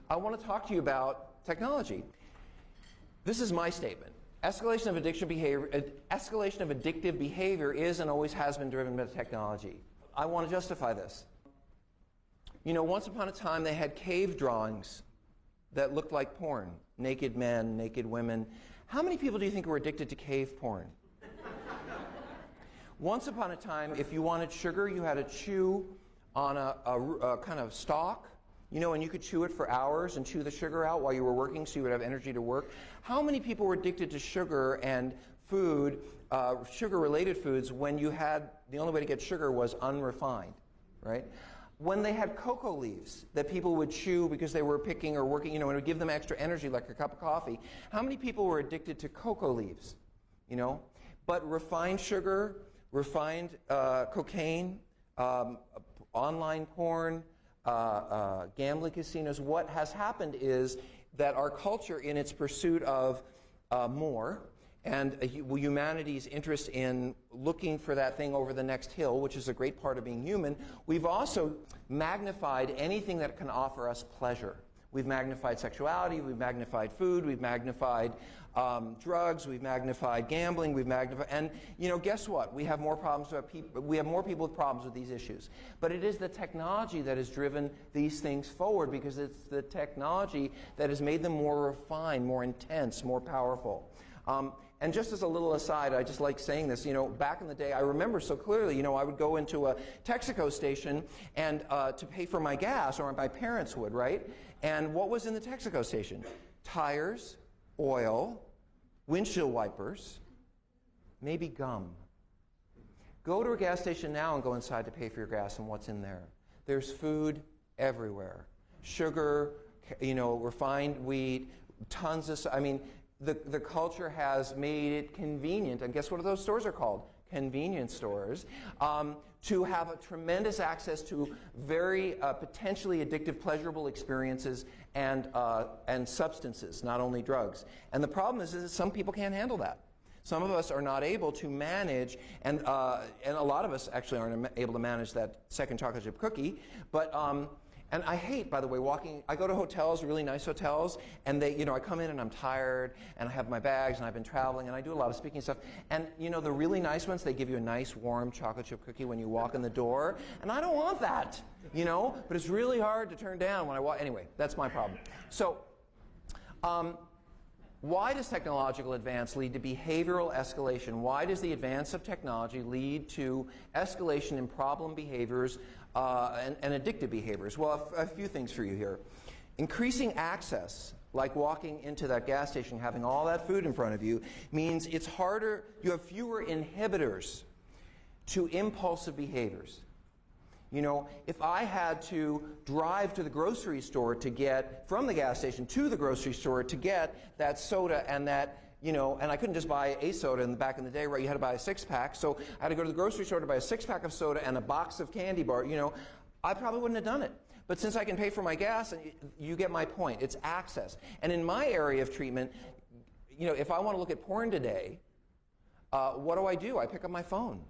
I want to talk to you about technology. This is my statement. Escalation of addictive behavior is and always has been driven by technology. I want to justify this. You know, once upon a time they had cave drawings that looked like porn. Naked men, naked women. How many people do you think were addicted to cave porn? Once upon a time, if you wanted sugar, you had to chew on a kind of stalk. You know, and you could chew it for hours and chew the sugar out while you were working so you would have energy to work. How many people were addicted to sugar and food, sugar-related foods, when you had, the only way to get sugar was unrefined, right? When they had cocoa leaves that people would chew because they were picking or working, you know, and it would give them extra energy like a cup of coffee, how many people were addicted to cocoa leaves, you know? But refined sugar, refined cocaine, online porn, gambling casinos, what has happened is that our culture, in its pursuit of more, and humanity's interest in looking for that thing over the next hill, which is a great part of being human, we've also magnified anything that can offer us pleasure. We've magnified sexuality, we've magnified food, we've magnified drugs, we've magnified gambling, we've magnified, and you know, guess what? We have more problems with people. We have more people with problems with these issues. But it is the technology that has driven these things forward, because it's the technology that has made them more refined, more intense, more powerful. And just as a little aside, I just like saying this, you know, back in the day, I remember so clearly, you know, I would go into a Texaco station and to pay for my gas, or my parents would, right? And what was in the Texaco station? Tires, oil, windshield wipers, maybe gum. Go to a gas station now and go inside to pay for your gas, and what's in there? There's food everywhere. Sugar, you know, refined wheat, tons of, I mean, the culture has made it convenient, and guess what those stores are called? Convenience stores, to have a tremendous access to very potentially addictive, pleasurable experiences and substances, not only drugs. And the problem is that some people can't handle that. Some of us are not able to manage, and a lot of us actually aren't able to manage that second chocolate chip cookie, but and I hate, by the way, walking. I go to hotels, really nice hotels, and they, you know, I come in and I'm tired, and I have my bags, and I've been traveling, and I do a lot of speaking stuff. And you know, the really nice ones, they give you a nice warm chocolate chip cookie when you walk in the door, and I don't want that, you know. But it's really hard to turn down when I walk. Anyway, that's my problem. So, why does technological advance lead to behavioral escalation? Why does the advance of technology lead to escalation in problem behaviors and addictive behaviors? Well, a few things for you here. Increasing access, like walking into that gas station, having all that food in front of you, means it's harder, you have fewer inhibitors to impulsive behaviors. You know, if I had to drive to the grocery store to get, from the gas station to the grocery store to get that soda and that, you know, and I couldn't just buy a soda back in the day, right? You had to buy a six-pack. So I had to go to the grocery store to buy a six-pack of soda and a box of candy bar, you know. I probably wouldn't have done it. But since I can pay for my gas, you get my point. It's access. And in my area of treatment, you know, if I want to look at porn today, what do? I pick up my phone.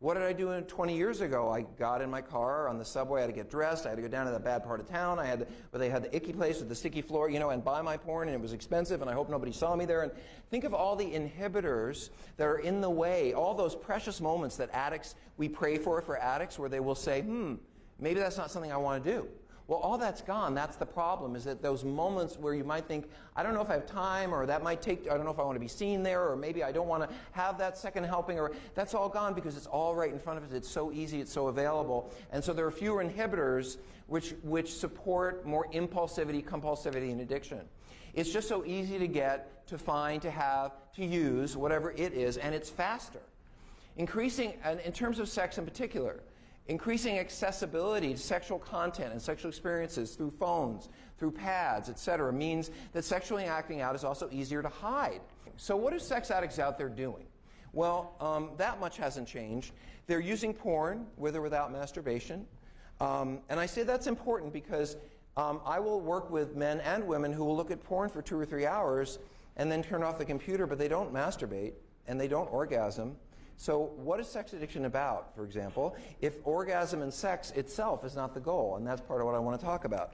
What did I do 20 years ago? I got in my car on the subway. I had to get dressed. I had to go down to the bad part of town. Where they had the icky place with the sticky floor, you know, and buy my porn, and it was expensive, and I hope nobody saw me there. And think of all the inhibitors that are in the way, all those precious moments that addicts, we pray for addicts, where they will say, maybe that's not something I want to do. Well, all that's gone. That's the problem, is that those moments where you might think, I don't know if I have time, or that might take, I don't know if I want to be seen there, or maybe I don't want to have that second helping, or that's all gone because it's all right in front of us. It's so easy, it's so available. And so there are fewer inhibitors which support more impulsivity, compulsivity, and addiction. It's just so easy to get, to find, to have, to use, whatever it is, and it's faster. Increasing, and in terms of sex in particular, increasing accessibility to sexual content and sexual experiences through phones, through pads, etc., means that sexually acting out is also easier to hide. So what are sex addicts out there doing? Well, that much hasn't changed. They're using porn, with or without masturbation. And I say that's important because I will work with men and women who will look at porn for 2 or 3 hours and then turn off the computer, but they don't masturbate and they don't orgasm. So what is sex addiction about, for example, if orgasm and sex itself is not the goal? And that's part of what I want to talk about.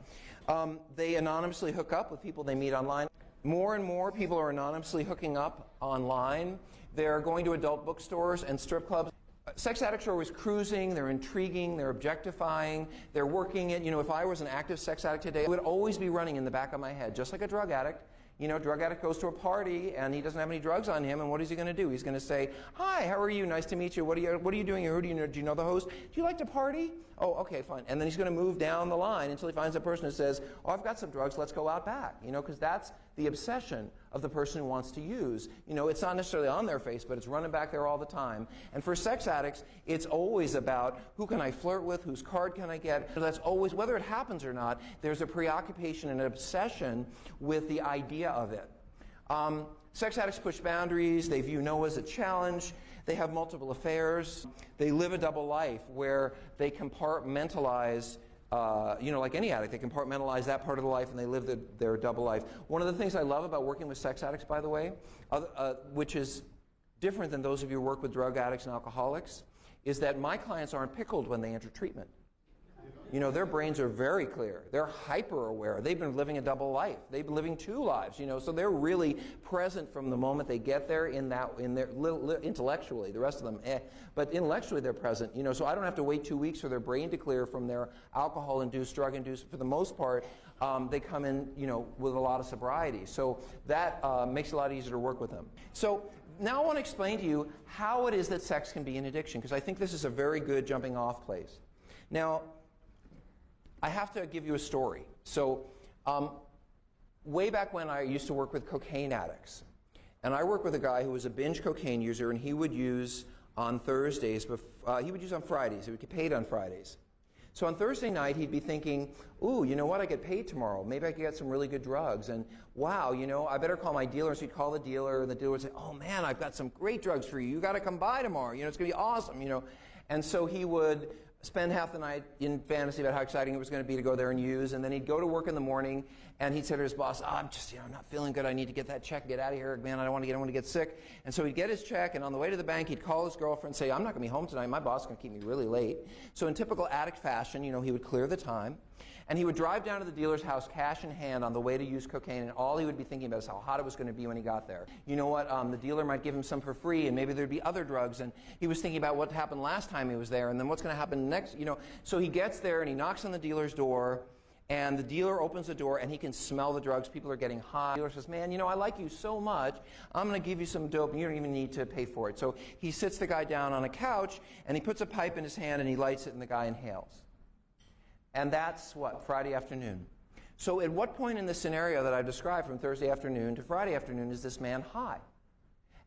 They anonymously hook up with people they meet online. More and more people are anonymously hooking up online. They're going to adult bookstores and strip clubs. Sex addicts are always cruising, they're intriguing, they're objectifying, they're working it. You know, if I was an active sex addict today, it would always be running in the back of my head, just like a drug addict. You know, drug addict goes to a party and he doesn't have any drugs on him, and what is he going to do? He's going to say, "Hi, how are you? Nice to meet you. What are you doing here? Who do you know? Do you know the host? Do you like to party? Oh, okay, fine." And then he's going to move down the line until he finds a person who says, "Oh, I've got some drugs. Let's go out back." You know, because that's the obsession of the person who wants to use. You know, it's not necessarily on their face, but it's running back there all the time. And for sex addicts, it's always about who can I flirt with, whose card can I get. So that's always, whether it happens or not, there's a preoccupation and an obsession with the idea of it. Sex addicts push boundaries. They view no as a challenge. They have multiple affairs. They live a double life where they compartmentalize, you know, like any addict, they compartmentalize that part of the life and they live their double life. One of the things I love about working with sex addicts, by the way, which is different than those of you who work with drug addicts and alcoholics, is that my clients aren't pickled when they enter treatment. You know, their brains are very clear. They're hyper aware. They've been living a double life. They've been living two lives, you know, so they're really present from the moment they get there in their intellectually. The rest of them, but intellectually they're present, you know, so I don't have to wait 2 weeks for their brain to clear from their alcohol-induced, drug-induced. For the most part, they come in, you know, with a lot of sobriety. So that makes it a lot easier to work with them. So now I want to explain to you how it is that sex can be an addiction, because I think this is a very good jumping off place. Now, I have to give you a story. So way back when, I used to work with cocaine addicts. And I worked with a guy who was a binge cocaine user, and he would use on Thursdays, he would use on Fridays. He would get paid on Fridays. So on Thursday night, he'd be thinking, ooh, you know what, I get paid tomorrow. Maybe I could get some really good drugs. And wow, you know, I better call my dealer. So he'd call the dealer, and the dealer would say, oh man, I've got some great drugs for you. You got to come by tomorrow. You know, it's going to be awesome, you know. And so he would spend half the night in fantasy about how exciting it was going to be to go there and use, and then he'd go to work in the morning, and he'd say to his boss, oh, I'm just, you know, not feeling good. I need to get that check, get out of here, man. I don't want to get sick. And so he'd get his check, and on the way to the bank, he'd call his girlfriend and say, I'm not going to be home tonight. My boss is going to keep me really late. So in typical addict fashion, you know, he would clear the time, and he would drive down to the dealer's house, cash in hand, on the way to use cocaine, and all he would be thinking about is how hot it was going to be when he got there. You know what? The dealer might give him some for free, and maybe there'd be other drugs, and he was thinking about what happened last time he was there, and then what's going to happen next, you know. So he gets there, and he knocks on the dealer's door, and the dealer opens the door, and he can smell the drugs. People are getting high. The dealer says, man, you know, I like you so much, I'm going to give you some dope, and you don't even need to pay for it. So he sits the guy down on a couch, and he puts a pipe in his hand, and he lights it, and the guy inhales. And that's what? Friday afternoon. So at what point in the scenario that I've described from Thursday afternoon to Friday afternoon is this man high?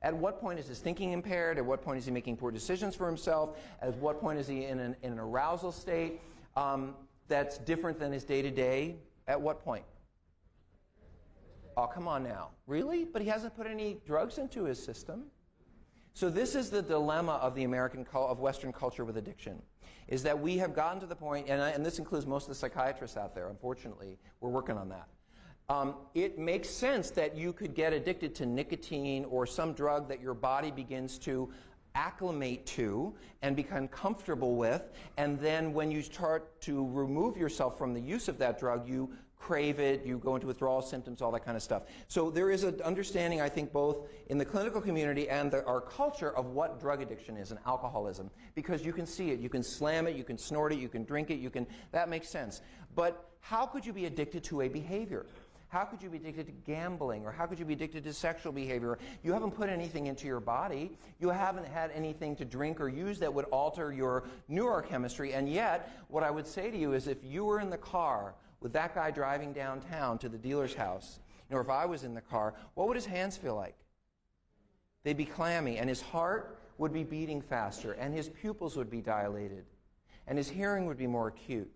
At what point is his thinking impaired? At what point is he making poor decisions for himself? At what point is he in an arousal state that's different than his day-to-day? At what point? Oh, come on now. Really? But he hasn't put any drugs into his system. So this is the dilemma of the of Western culture with addiction, is that we have gotten to the point, and this includes most of the psychiatrists out there, unfortunately, we're working on that. It makes sense that you could get addicted to nicotine or some drug that your body begins to acclimate to and become comfortable with, and then when you start to remove yourself from the use of that drug, you crave it, you go into withdrawal symptoms, all that kind of stuff. So there is an understanding, I think, both in the clinical community and our culture of what drug addiction is and alcoholism, because you can see it, you can slam it, you can snort it, you can drink it, that makes sense. But how could you be addicted to a behavior? How could you be addicted to gambling? Or how could you be addicted to sexual behavior? You haven't put anything into your body. You haven't had anything to drink or use that would alter your neurochemistry. And yet, what I would say to you is if you were in the car with that guy driving downtown to the dealer's house, or if I was in the car, what would his hands feel like? They'd be clammy, and his heart would be beating faster, and his pupils would be dilated, and his hearing would be more acute,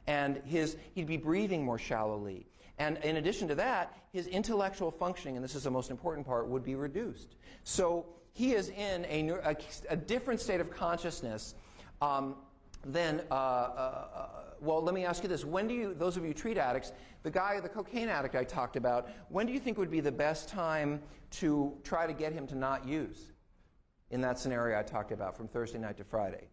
and he'd be breathing more shallowly. And in addition to that, his intellectual functioning, and this is the most important part, would be reduced. So he is in a different state of consciousness than, well, let me ask you this. When do you, those of you who treat addicts, the cocaine addict I talked about, when do you think would be the best time to try to get him to not use in that scenario I talked about from Thursday night to Friday?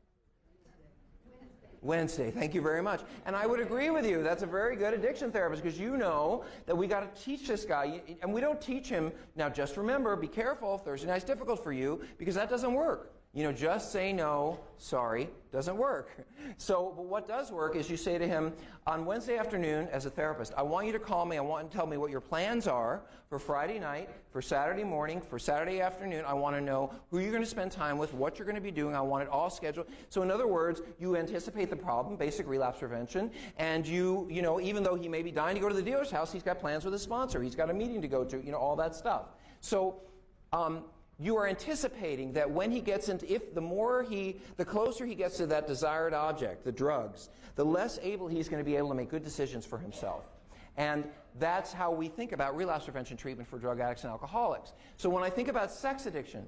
Wednesday. Thank you very much. And I would agree with you. That's a very good addiction therapist, because you know that we got to teach this guy. And we don't teach him. Now, just remember, be careful. Thursday night's difficult for you, because that doesn't work. You know, just say no, sorry, doesn't work. So, but what does work is you say to him, on Wednesday afternoon, as a therapist, I want you to call me, I want you to tell me what your plans are for Friday night, for Saturday morning, for Saturday afternoon. I want to know who you're going to spend time with, what you're going to be doing. I want it all scheduled. So in other words, you anticipate the problem, basic relapse prevention, and you know, even though he may be dying to go to the dealer's house, he's got plans with his sponsor, he's got a meeting to go to, you know, all that stuff. So, you are anticipating that when he gets into, the closer he gets to that desired object, the drugs, the less able he's going to be able to make good decisions for himself. And that's how we think about relapse prevention treatment for drug addicts and alcoholics. So when I think about sex addiction,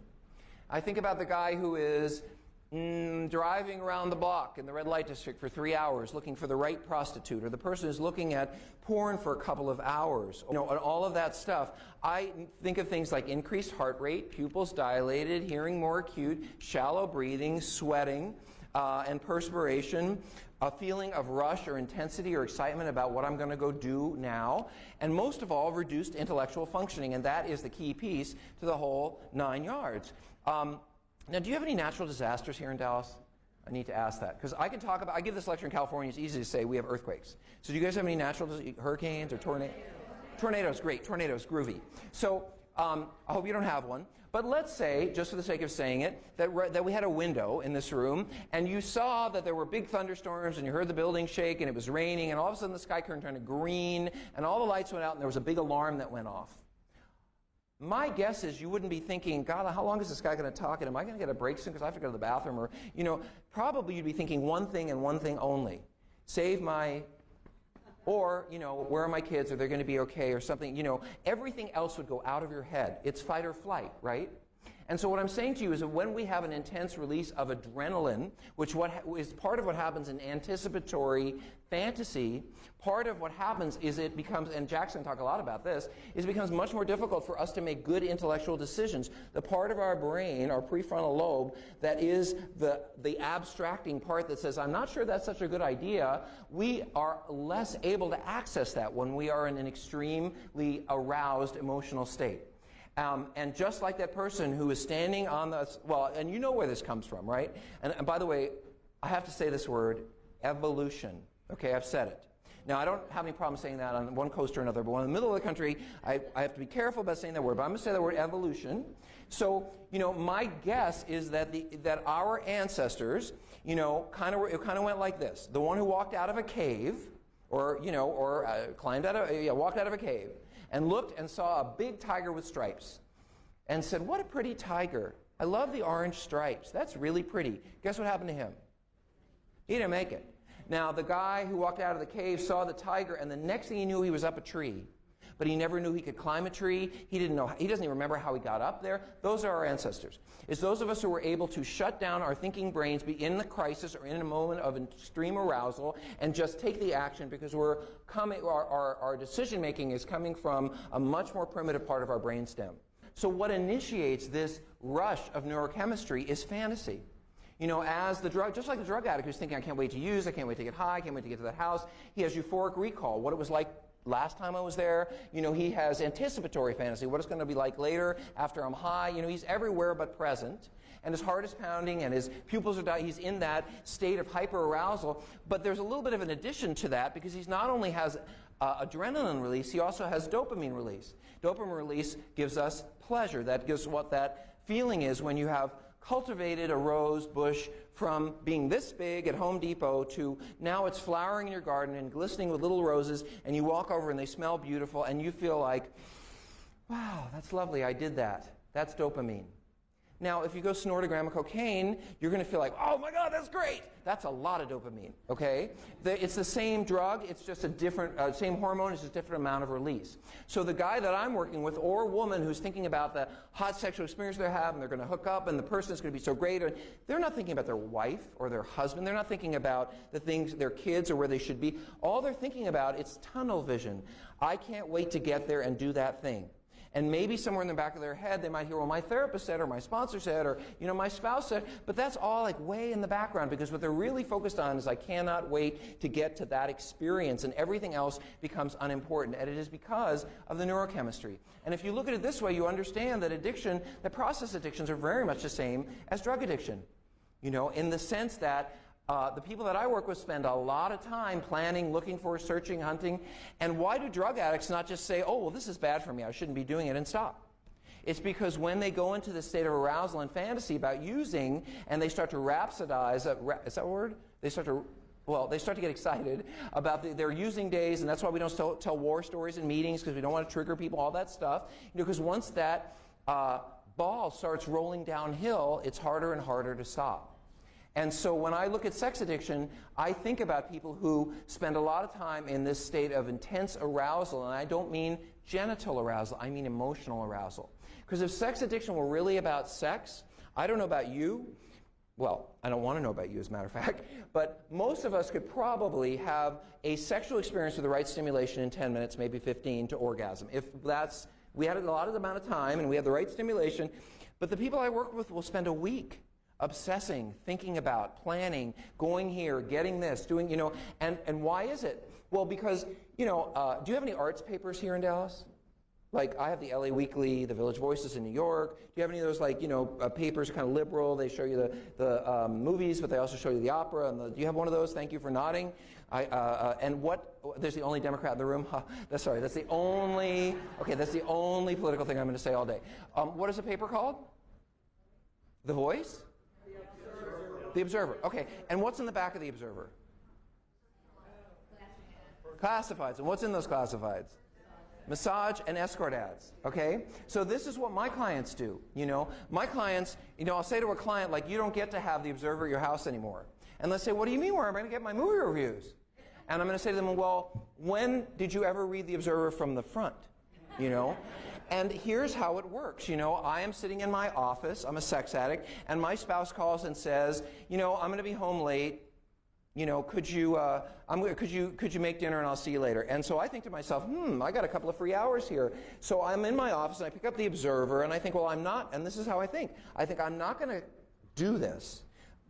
I think about the guy who is driving around the block in the red light district for 3 hours looking for the right prostitute, or the person who's looking at porn for a couple of hours, you know, and all of that stuff. I think of things like increased heart rate, pupils dilated, hearing more acute, shallow breathing, sweating, and perspiration, a feeling of rush or intensity or excitement about what I'm going to go do now, and most of all, reduced intellectual functioning, and that is the key piece to the whole 9 yards. Now, do you have any natural disasters here in Dallas? I need to ask that, because I can talk about, I give this lecture in California, it's easy to say we have earthquakes. So do you guys have any natural hurricanes or tornadoes? Tornadoes, great, tornadoes, groovy. So I hope you don't have one. But let's say, just for the sake of saying it, that we had a window in this room, and you saw that there were big thunderstorms, and you heard the building shake, and it was raining, and all of a sudden the sky turned green, and all the lights went out, and there was a big alarm that went off. My guess is you wouldn't be thinking, God, how long is this guy going to talk, and am I going to get a break soon because I have to go to the bathroom? Or, you know, probably you'd be thinking one thing and one thing only. Save my, or, you know, where are my kids? Are they going to be okay? Or something, you know, everything else would go out of your head. It's fight or flight, right? And so what I'm saying to you is that when we have an intense release of adrenaline, which is part of what happens in anticipatory fantasy, part of what happens is it becomes, and Jackson talked a lot about this, is it becomes much more difficult for us to make good intellectual decisions. The part of our brain, our prefrontal lobe, that is the abstracting part that says, I'm not sure that's such a good idea, we are less able to access that when we are in an extremely aroused emotional state. And just like that person who is standing on the, well, and you know where this comes from, right? And by the way, I have to say this word, evolution. Okay, I've said it. Now, I don't have any problem saying that on one coast or another, but when I'm in the middle of the country, I have to be careful about saying that word, but I'm going to say the word evolution. So, you know, my guess is that that our ancestors, you know, it kind of went like this. The one who walked out of a cave, or, you know, or walked out of a cave, and looked and saw a big tiger with stripes and said, what a pretty tiger. I love the orange stripes. That's really pretty. Guess what happened to him? He didn't make it. Now, the guy who walked out of the cave saw the tiger, and the next thing he knew, he was up a tree. But he never knew he could climb a tree. He doesn't even remember how he got up there. Those are our ancestors. It's those of us who were able to shut down our thinking brains, be in the crisis or in a moment of extreme arousal, and just take the action because our decision-making is coming from a much more primitive part of our brainstem. So what initiates this rush of neurochemistry is fantasy. You know, just like the drug addict who's thinking, I can't wait to use, I can't wait to get high, I can't wait to get to that house, he has euphoric recall, what it was like last time I was there. You know, he has anticipatory fantasy, what it's going to be like later after I'm high. You know, he's everywhere but present. And his heart is pounding and his pupils are dying. He's in that state of hyperarousal. But there's a little bit of an addition to that because he's not only has adrenaline release, he also has dopamine release. Dopamine release gives us pleasure. That gives what that feeling is when you have cultivated a rose bush from being this big at Home Depot to now it's flowering in your garden and glistening with little roses, and you walk over and they smell beautiful and you feel like, wow, that's lovely, I did that. That's dopamine. Now, if you go snort a gram of cocaine, you're going to feel like, oh my God, that's great. That's a lot of dopamine, okay? It's the same drug, it's just a different, same hormone, it's just a different amount of release. So the guy that I'm working with, or woman who's thinking about the hot sexual experience they have, and they're going to hook up, and the person is going to be so great, they're not thinking about their wife or their husband, they're not thinking about the things, their kids or where they should be. All they're thinking about, it's tunnel vision. I can't wait to get there and do that thing. And maybe somewhere in the back of their head they might hear, well, my therapist said, or my sponsor said, or my spouse said, but that's all like way in the background, because what they're really focused on is I cannot wait to get to that experience, and everything else becomes unimportant. And it is because of the neurochemistry. And if you look at it this way, you understand that that process addictions are very much the same as drug addiction. In the sense that the people that I work with spend a lot of time planning, looking for, searching, hunting. And why do drug addicts not just say, oh, well, this is bad for me, I shouldn't be doing it, and stop? It's because when they go into the state of arousal and fantasy about using, and they start to rhapsodize, is that a word? They start to get excited about their using days, and that's why we don't tell war stories in meetings, because we don't want to trigger people, all that stuff. Because once that ball starts rolling downhill, it's harder and harder to stop. And so when I look at sex addiction, I think about people who spend a lot of time in this state of intense arousal, and I don't mean genital arousal, I mean emotional arousal. Because if sex addiction were really about sex, I don't know about you, well, I don't want to know about you as a matter of fact, but most of us could probably have a sexual experience with the right stimulation in 10 minutes, maybe 15, to orgasm. If we had a lot of amount of time and we had the right stimulation, but the people I work with will spend a week obsessing, thinking about, planning, going here, getting this, doing, and why is it? Well, because, do you have any arts papers here in Dallas? Like, I have the LA Weekly, the Village Voices in New York. Do you have any of those, papers kind of liberal? They show you the movies, but they also show you the opera. And do you have one of those? Thank you for nodding. There's the only Democrat in the room? That's the only political thing I'm going to say all day. What is the paper called? The Voice? The Observer. Okay. And what's in the back of the Observer? Classifieds. And what's in those classifieds? Massage and escort ads. Okay? So this is what my clients do. My clients, I'll say to a client, you don't get to have the Observer at your house anymore. And let's say, what do you mean, where am I going to get my movie reviews? And I'm going to say to them, well, when did you ever read the Observer from the front? And here's how it works. I am sitting in my office, I'm a sex addict, and my spouse calls and says, I'm going to be home late. Could you make dinner and I'll see you later? And so I think to myself, I got a couple of free hours here. So I'm in my office and I pick up the Observer and I think, well, I'm not, and this is how I think I'm not going to do this,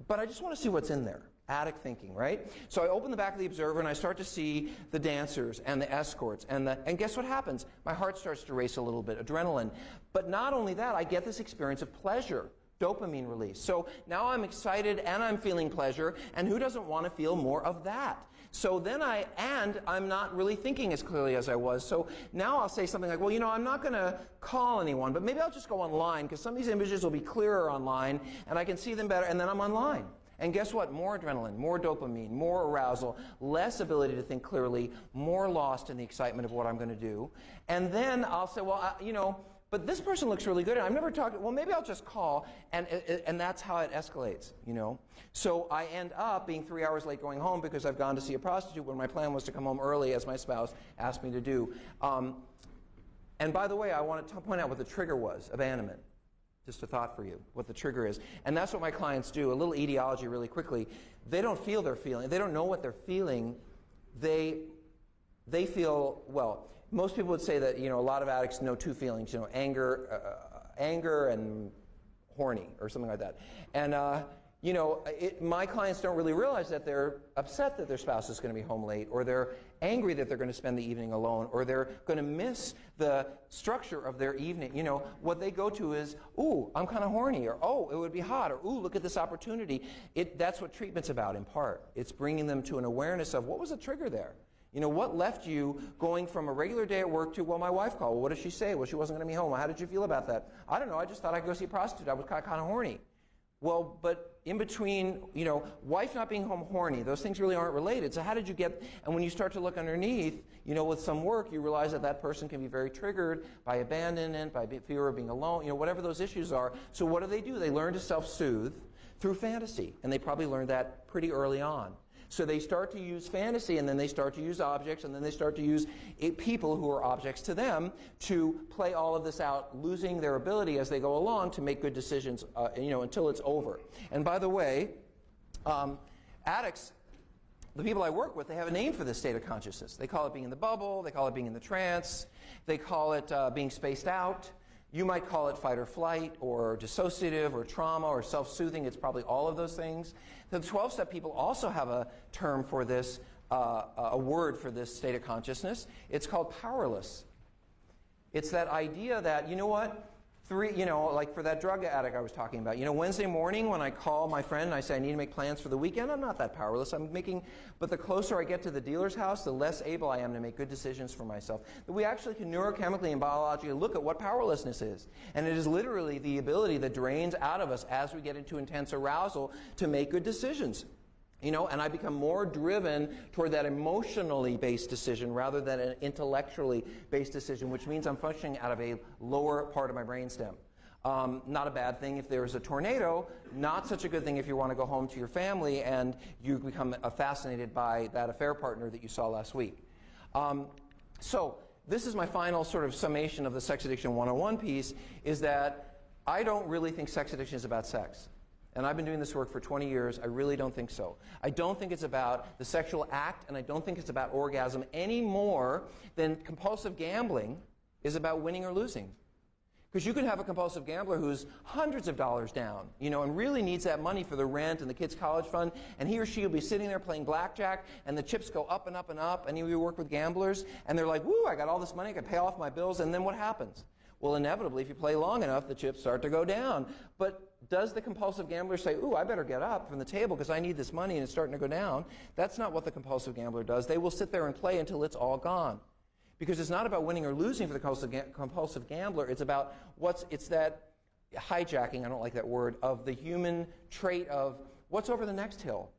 but I just want to see what's in there. Addict thinking, right? So I open the back of the Observer and I start to see the dancers and the escorts and guess what happens? My heart starts to race a little bit, adrenaline. But not only that, I get this experience of pleasure, dopamine release. So now I'm excited and I'm feeling pleasure, and who doesn't want to feel more of that? So then I'm not really thinking as clearly as I was. So now I'll say something like, well, I'm not going to call anyone, but maybe I'll just go online, because some of these images will be clearer online and I can see them better, and then I'm online. And guess what? More adrenaline, more dopamine, more arousal, less ability to think clearly, more lost in the excitement of what I'm going to do. And then I'll say, well, but this person looks really good, and I've never talked, well, maybe I'll just call, and that's how it escalates, So I end up being 3 hours late going home because I've gone to see a prostitute when my plan was to come home early, as my spouse asked me to do. And by the way, I want to point out what the trigger was, abandonment. Just a thought for you, what the trigger is. And that's what my clients do. A little etiology really quickly. They don't feel they're feeling. They don't know what they're feeling. They feel, well, most people would say that, a lot of addicts know two feelings, anger and horny or something like that. And, my clients don't really realize that they're upset that their spouse is going to be home late, or they're angry that they're going to spend the evening alone, or they're going to miss the structure of their evening. What they go to is, ooh, I'm kind of horny, or oh, it would be hot, or ooh, look at this opportunity. That's what treatment's about in part. It's bringing them to an awareness of what was the trigger there. What left you going from a regular day at work to, well, my wife called. Well, what did she say? Well, she wasn't going to be home. Well, how did you feel about that? I don't know. I just thought I'd go see a prostitute. I was kind of horny. Well, but in between, wife not being home, horny, those things really aren't related. So how did you get, and when you start to look underneath, with some work, you realize that person can be very triggered by abandonment, by fear of being alone, whatever those issues are. So what do? They learn to self-soothe through fantasy, and they probably learned that pretty early on. So they start to use fantasy, and then they start to use objects, and then they start to use people who are objects to them to play all of this out, losing their ability as they go along to make good decisions, until it's over. And by the way, addicts the people I work with, they have a name for this state of consciousness. They call it being in the bubble. They call it being in the trance. They call it being spaced out. You might call it fight or flight or dissociative or trauma or self-soothing. It's probably all of those things. The 12-step people also have a term for this, a word for this state of consciousness. It's called powerless. It's that idea that, you know what, like for that drug addict I was talking about, Wednesday morning when I call my friend and I say I need to make plans for the weekend, I'm not that powerless. But the closer I get to the dealer's house, the less able I am to make good decisions for myself. That we actually can neurochemically and biologically look at what powerlessness is. And it is literally the ability that drains out of us as we get into intense arousal to make good decisions. And I become more driven toward that emotionally based decision rather than an intellectually based decision, which means I'm functioning out of a lower part of my brainstem. Not a bad thing if there's a tornado, not such a good thing if you want to go home to your family and you become fascinated by that affair partner that you saw last week. So this is my final sort of summation of the Sex Addiction 101 piece, is that I don't really think sex addiction is about sex. And I've been doing this work for 20 years. I really don't think so. I don't think it's about the sexual act, and I don't think it's about orgasm any more than compulsive gambling is about winning or losing. Because you can have a compulsive gambler who's hundreds of dollars down, and really needs that money for the rent and the kids' college fund, and he or she will be sitting there playing blackjack, and the chips go up and up and up. Any of you work with gamblers, and they're like, woo, I got all this money, I can pay off my bills, and then what happens? Well, inevitably, if you play long enough, the chips start to go down. But does the compulsive gambler say, ooh, I better get up from the table because I need this money and it's starting to go down? That's not what the compulsive gambler does. They will sit there and play until it's all gone. Because it's not about winning or losing for the compulsive gambler. It's about it's that hijacking, I don't like that word, of the human trait of what's over the next hill.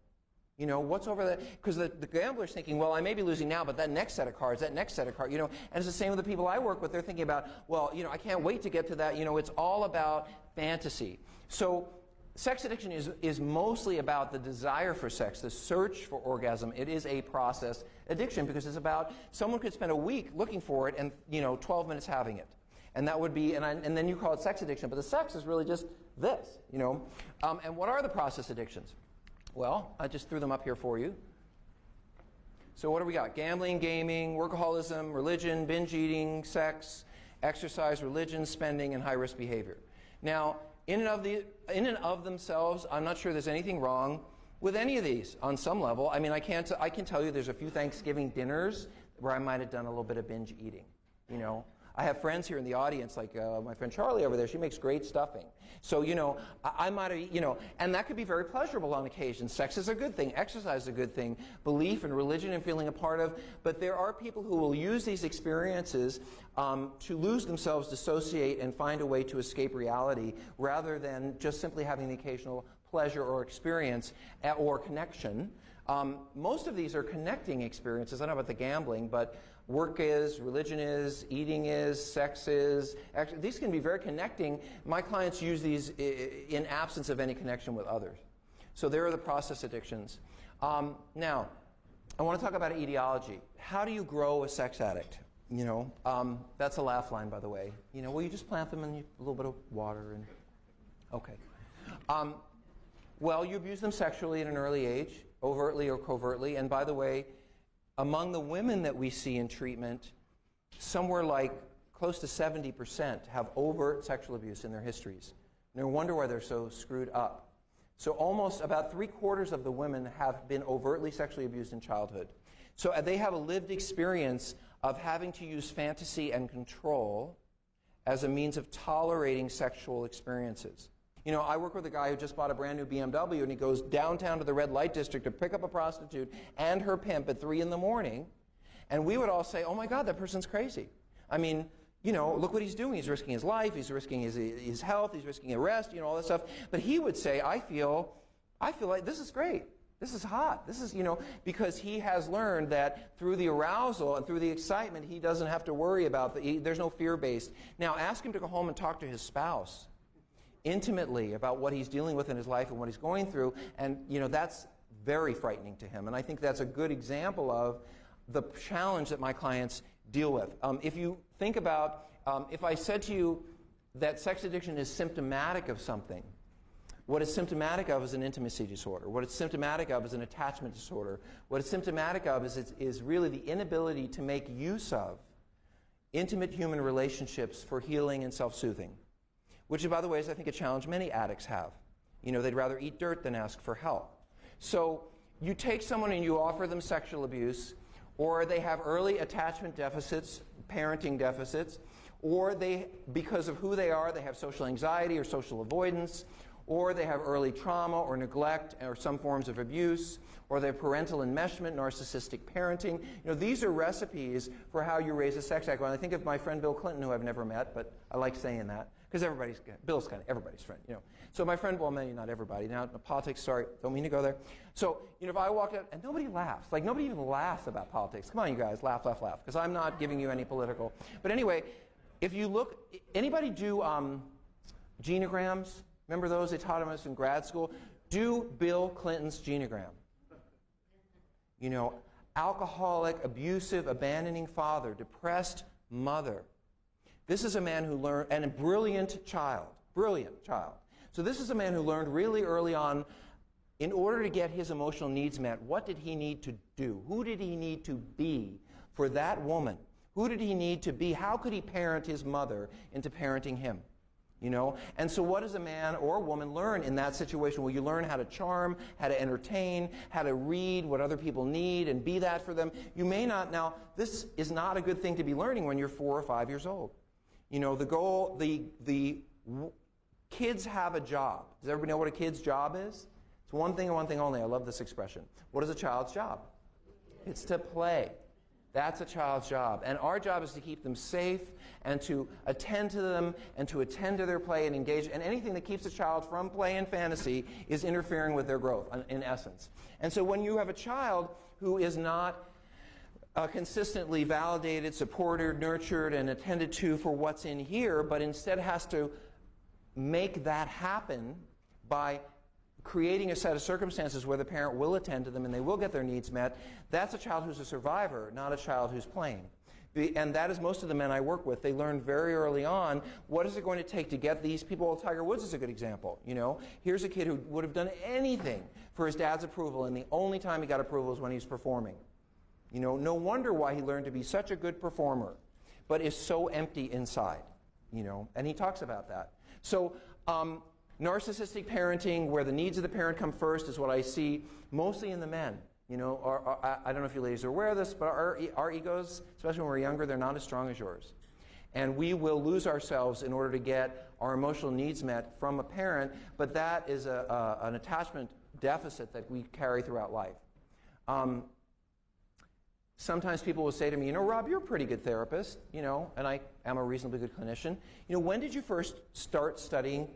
What's over that? Because the gambler's thinking, well, I may be losing now, but that next set of cards, and it's the same with the people I work with. They're thinking about, well, I can't wait to get to that. It's all about fantasy. So sex addiction is mostly about the desire for sex, the search for orgasm. It is a process addiction because it's about someone could spend a week looking for it and, 12 minutes having it. And that would be, and then you call it sex addiction, but the sex is really just this, And what are the process addictions? Well, I just threw them up here for you. So what do we got? Gambling, gaming, workaholism, religion, binge eating, sex, exercise, religion, spending, and high-risk behavior. Now, in and of themselves, I'm not sure there's anything wrong with any of these on some level. I mean, I can tell you there's a few Thanksgiving dinners where I might have done a little bit of binge eating, I have friends here in the audience, like my friend Charlie over there. She makes great stuffing. So, I might have, and that could be very pleasurable on occasion. Sex is a good thing. Exercise is a good thing. Belief and religion and feeling a part of. But there are people who will use these experiences to lose themselves, dissociate, and find a way to escape reality rather than just simply having the occasional pleasure or experience or connection. Most of these are connecting experiences. I don't know about the gambling, but work is, religion is, eating is, sex is. Actually, these can be very connecting. My clients use these in absence of any connection with others. So there are the process addictions. Now, I want to talk about etiology. How do you grow a sex addict? That's a laugh line, by the way. Well, you just plant them in a little bit of water and okay. Well, you abuse them sexually at an early age, overtly or covertly. And by the way, among the women that we see in treatment, somewhere like close to 70% have overt sexual abuse in their histories. No wonder why they're so screwed up. So almost about 3/4 of the women have been overtly sexually abused in childhood. So they have a lived experience of having to use fantasy and control as a means of tolerating sexual experiences. I work with a guy who just bought a brand new BMW, and he goes downtown to the red light district to pick up a prostitute and her pimp at 3 in the morning. And we would all say, oh my God, that person's crazy. I mean, look what he's doing. He's risking his life, he's risking his health, he's risking arrest, all that stuff. But he would say, I feel like this is great. This is hot. This is, because he has learned that through the arousal and through the excitement, he doesn't have to worry about there's no fear-based. Now, ask him to go home and talk to his spouse intimately about what he's dealing with in his life and what he's going through, and that's very frightening to him. And I think that's a good example of the challenge that my clients deal with. If you think about, if I said to you that sex addiction is symptomatic of something, What it's symptomatic of is an intimacy disorder. What it's symptomatic of is an attachment disorder. What it's symptomatic of is really the inability to make use of intimate human relationships for healing and self-soothing, which, by the way, is, I think, a challenge many addicts have. You know, they'd rather eat dirt than ask for help. So you take someone and you offer them sexual abuse, or they have early attachment deficits, parenting deficits, or they, because of who they are, they have social anxiety or social avoidance, or they have early trauma or neglect or some forms of abuse, or they have parental enmeshment, narcissistic parenting. You know, these are recipes for how you raise a sex addict. When I think of my friend Bill Clinton, who I've never met, but I like saying that, because Bill's kind of everybody's friend, you know. So my friend, well, maybe not everybody. Now, politics, sorry, don't mean to go there. So, you know, if I walked out, and nobody laughs. Like, nobody even laughs about politics. Come on, you guys, laugh, laugh, laugh, because I'm not giving you any political. But anyway, if you look, anybody do genograms? Remember those? They taught us in grad school. Do Bill Clinton's genogram. You know, alcoholic, abusive, abandoning father, depressed mother. This is a man who learned, and a brilliant child. So this is a man who learned really early on, in order to get his emotional needs met, what did he need to do? Who did he need to be for that woman? Who did he need to be? How could he parent his mother into parenting him? You know? And so what does a man or a woman learn in that situation? Well, you learn how to charm, how to entertain, how to read what other people need and be that for them. You may not, now, this is not a good thing to be learning when you're 4 or 5 years old. You know, the goal, kids have a job. Does everybody know what a kid's job is? It's one thing and one thing only. I love this expression. What is a child's job? It's to play. That's a child's job. And our job is to keep them safe and to attend to them and to attend to their play and engage. And anything that keeps a child from play and fantasy is interfering with their growth, in essence. And so when you have a child who is not consistently validated, supported, nurtured, and attended to for what's in here, but instead has to make that happen by creating a set of circumstances where the parent will attend to them and they will get their needs met, that's a child who's a survivor, not a child who's playing. And that is most of the men I work with. They learn very early on, what is it going to take to get these people? Well, Tiger Woods is a good example. You know, here's a kid who would have done anything for his dad's approval, and the only time he got approval was when he was performing. You know, no wonder why he learned to be such a good performer, but is so empty inside, you know, and he talks about that. So, narcissistic parenting, where the needs of the parent come first, is what I see mostly in the men. You know, I don't know if you ladies are aware of this, but our egos, especially when we're younger, they're not as strong as yours. And we will lose ourselves in order to get our emotional needs met from a parent, but that is an attachment deficit that we carry throughout life. Sometimes people will say to me, you know, Rob, you're a pretty good therapist, you know, and I am a reasonably good clinician. You know, when did you first start studying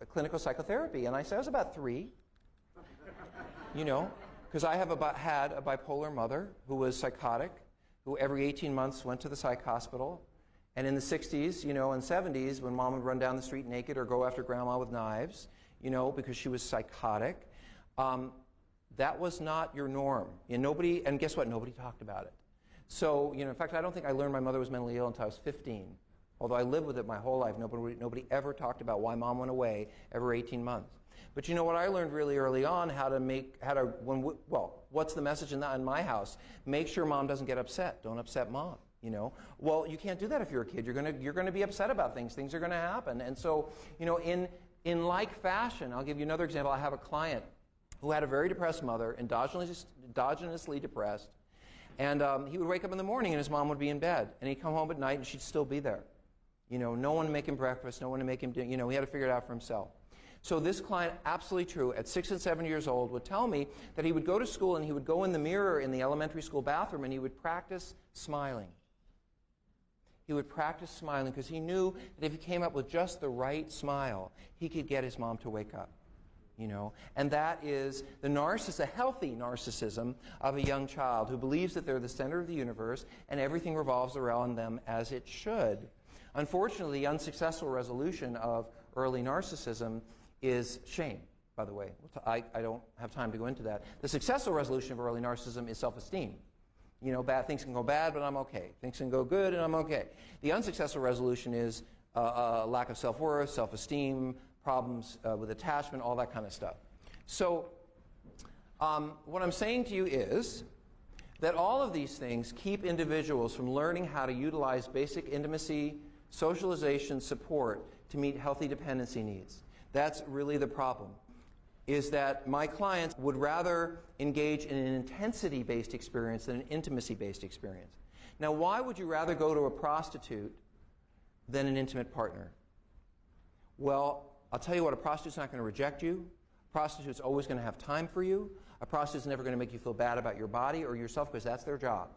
clinical psychotherapy? And I said, I was about 3, you know, because I have had a bipolar mother who was psychotic, who every 18 months went to the psych hospital. And in the 60s, you know, and 70s, when mom would run down the street naked or go after grandma with knives, you know, because she was psychotic, that was not your norm. And guess what? Nobody talked about it. So, you know, in fact, I don't think I learned my mother was mentally ill until I was 15. Although I lived with it my whole life, nobody ever talked about why mom went away every 18 months. But you know what I learned really early on? What's the message in my house? Make sure mom doesn't get upset. Don't upset mom. You know, well, you can't do that if you're a kid. You're gonna be upset about things. Things are gonna happen. And so, you know, in like fashion, I'll give you another example. I have a client who had a very depressed mother, endogenously depressed, and he would wake up in the morning and his mom would be in bed, and he'd come home at night and she'd still be there. You know, no one to make him breakfast, no one to make him, you know, he had to figure it out for himself. So this client, absolutely true, at 6 and 7 years old, would tell me that he would go to school and he would go in the mirror in the elementary school bathroom and he would practice smiling. He would practice smiling because he knew that if he came up with just the right smile, he could get his mom to wake up. You know, and that is the healthy narcissism of a young child who believes that they're the center of the universe and everything revolves around them as it should. Unfortunately, the unsuccessful resolution of early narcissism is shame, by the way. I don't have time to go into that. The successful resolution of early narcissism is self-esteem. You know, bad things can go bad, but I'm okay. Things can go good, and I'm okay. The unsuccessful resolution is lack of self-worth, self-esteem, problems with attachment, all that kind of stuff. So what I'm saying to you is that all of these things keep individuals from learning how to utilize basic intimacy, socialization, support to meet healthy dependency needs. That's really the problem, is that my clients would rather engage in an intensity-based experience than an intimacy-based experience. Now, why would you rather go to a prostitute than an intimate partner? Well, I'll tell you what, a prostitute's not going to reject you. A prostitute's always going to have time for you. A prostitute's never going to make you feel bad about your body or yourself, because that's their job.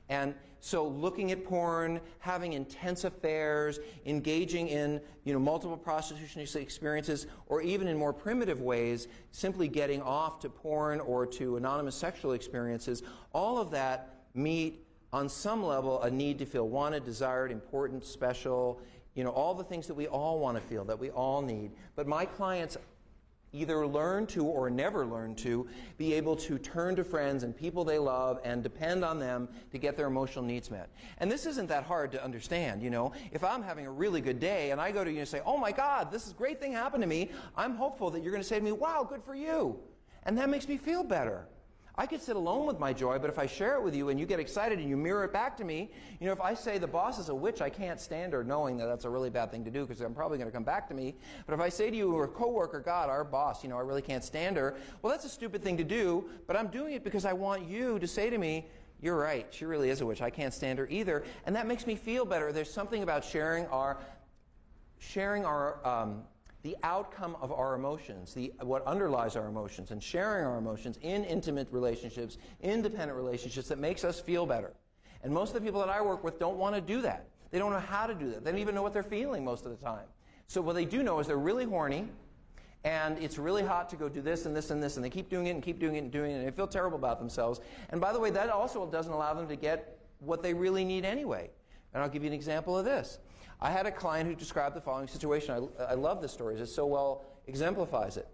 And so looking at porn, having intense affairs, engaging in multiple prostitution experiences, or even in more primitive ways, simply getting off to porn or to anonymous sexual experiences, all of that meet on some level a need to feel wanted, desired, important, special, all the things that we all want to feel, that we all need. But my clients either learn to or never learn to be able to turn to friends and people they love and depend on them to get their emotional needs met. And this isn't that hard to understand, If I'm having a really good day and I go to you and say, oh my God, this is a great thing happened to me, I'm hopeful that you're going to say to me, wow, good for you. And that makes me feel better. I could sit alone with my joy, but if I share it with you and you get excited and you mirror it back to me, if I say the boss is a witch, I can't stand her, knowing that that's a really bad thing to do because I'm probably going to come back to me. But if I say to you or a coworker, God, our boss, I really can't stand her, well, that's a stupid thing to do, but I'm doing it because I want you to say to me, you're right, she really is a witch, I can't stand her either, and that makes me feel better. There's something about sharing the outcome of our emotions, what underlies our emotions, and sharing our emotions in intimate relationships, independent relationships, that makes us feel better. And most of the people that I work with don't want to do that. They don't know how to do that. They don't even know what they're feeling most of the time. So what they do know is they're really horny, and it's really hot to go do this and this and this, and they keep doing it and keep doing it and doing it, and they feel terrible about themselves. And by the way, that also doesn't allow them to get what they really need anyway. And I'll give you an example of this. I had a client who described the following situation. I love this story. It so well exemplifies it.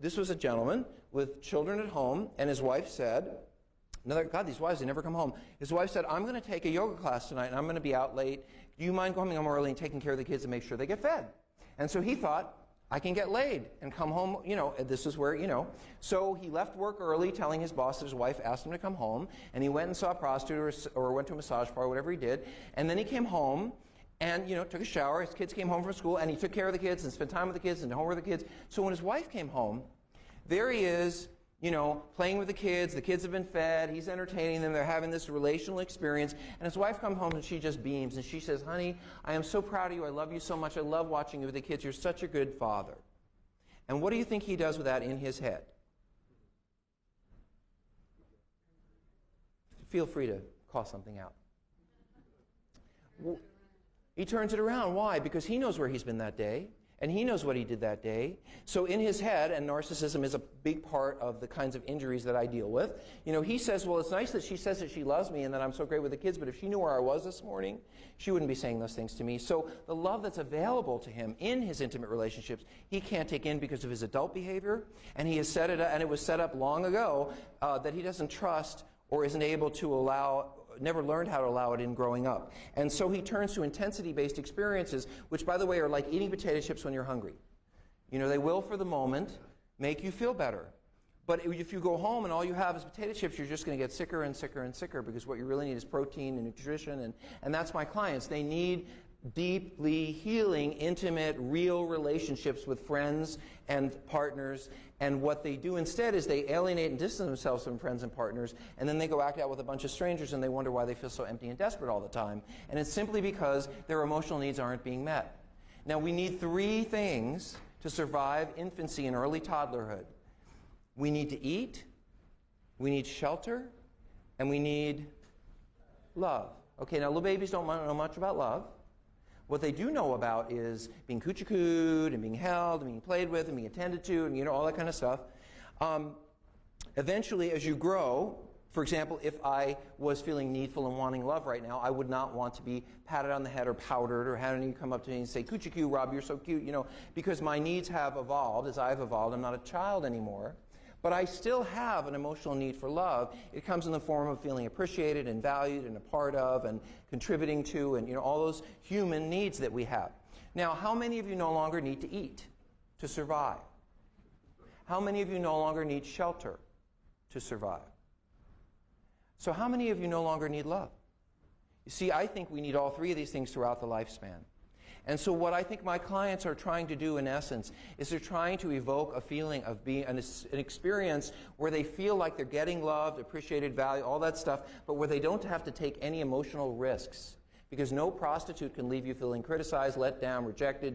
This was a gentleman with children at home, and his wife said, God, these wives, they never come home. His wife said, I'm going to take a yoga class tonight, and I'm going to be out late. Do you mind coming home early and taking care of the kids and make sure they get fed? And so he thought, I can get laid and come home, this is where, So he left work early, telling his boss that his wife asked him to come home, and he went and saw a prostitute or went to a massage parlor, whatever he did, and then he came home and, took a shower. His kids came home from school, and he took care of the kids and spent time with the kids and home with the kids. So when his wife came home, there he is, playing with the kids have been fed, he's entertaining them, they're having this relational experience, and his wife comes home and she just beams, and she says, honey, I am so proud of you, I love you so much, I love watching you with the kids, you're such a good father. And what do you think he does with that in his head? Feel free to call something out. He turns it around. Why? Because he knows where he's been that day, and he knows what he did that day. So in his head, and narcissism is a big part of the kinds of injuries that I deal with, he says, well, it's nice that she says that she loves me and that I'm so great with the kids, but if she knew where I was this morning, she wouldn't be saying those things to me. So the love that's available to him in his intimate relationships, he can't take in because of his adult behavior, and he has set it up, and it was set up long ago, that he doesn't trust or isn't able to allow, never learned how to allow it in growing up. And so he turns to intensity-based experiences, which, by the way, are like eating potato chips when you're hungry. They will, for the moment, make you feel better. But if you go home and all you have is potato chips, you're just going to get sicker and sicker and sicker, because what you really need is protein and nutrition, and that's my clients. They need deeply healing, intimate, real relationships with friends and partners, and what they do instead is they alienate and distance themselves from friends and partners, and then they go act out with a bunch of strangers, and they wonder why they feel so empty and desperate all the time. And it's simply because their emotional needs aren't being met. Now, we need 3 things to survive infancy and early toddlerhood. We need to eat, we need shelter, and we need love. Okay, now little babies don't know much about love. What they do know about is being coochie-cooed and being held and being played with and being attended to and, all that kind of stuff. Eventually, as you grow, for example, if I was feeling needful and wanting love right now, I would not want to be patted on the head or powdered or having you come up to me and say, coochie-coo, Rob, you're so cute, because my needs have evolved. As I've evolved, I'm not a child anymore. But I still have an emotional need for love. It comes in the form of feeling appreciated and valued and a part of and contributing to and all those human needs that we have. Now, how many of you no longer need to eat to survive? How many of you no longer need shelter to survive? So how many of you no longer need love? You see, I think we need all three of these things throughout the lifespan. And so what I think my clients are trying to do in essence is they're trying to evoke a feeling of being an experience where they feel like they're getting loved, appreciated, valued, all that stuff, but where they don't have to take any emotional risks. Because no prostitute can leave you feeling criticized, let down, rejected,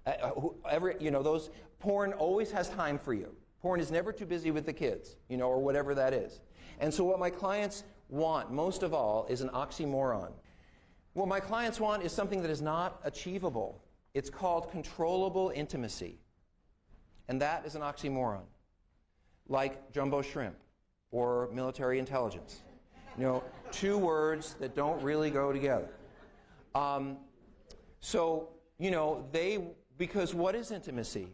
those porn always has time for you. Porn is never too busy with the kids, or whatever that is. And so what my clients want most of all is an oxymoron. What my clients want is something that is not achievable. It's called controllable intimacy. And that is an oxymoron, like jumbo shrimp or military intelligence. Two words that don't really go together. Because what is intimacy?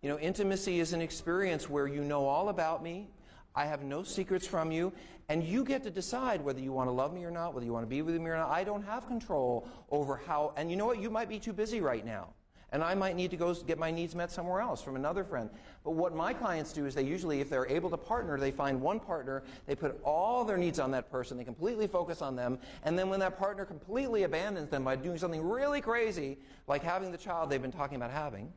Intimacy is an experience where you know all about me, I have no secrets from you, and you get to decide whether you want to love me or not, whether you want to be with me or not. I don't have control over how, and you know what, you might be too busy right now. And I might need to go get my needs met somewhere else from another friend. But what my clients do is they usually, if they're able to partner, they find one partner, they put all their needs on that person, they completely focus on them, and then when that partner completely abandons them by doing something really crazy, like having the child they've been talking about having,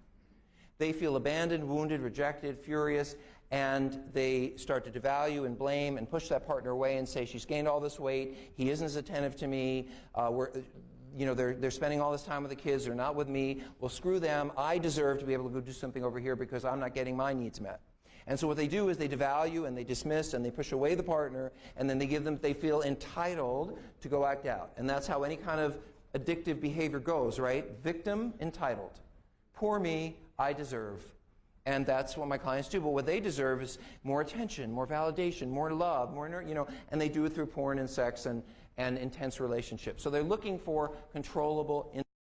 they feel abandoned, wounded, rejected, furious, and they start to devalue and blame and push that partner away and say, she's gained all this weight, he isn't as attentive to me, they're spending all this time with the kids, they're not with me, well, screw them, I deserve to be able to go do something over here because I'm not getting my needs met. And so what they do is they devalue and they dismiss and they push away the partner, and then they feel entitled to go act out. And that's how any kind of addictive behavior goes, right? Victim, entitled. Poor me, I deserve. And that's what my clients do. But what they deserve is more attention, more validation, more love, and they do it through porn and sex and intense relationships. So they're looking for controllable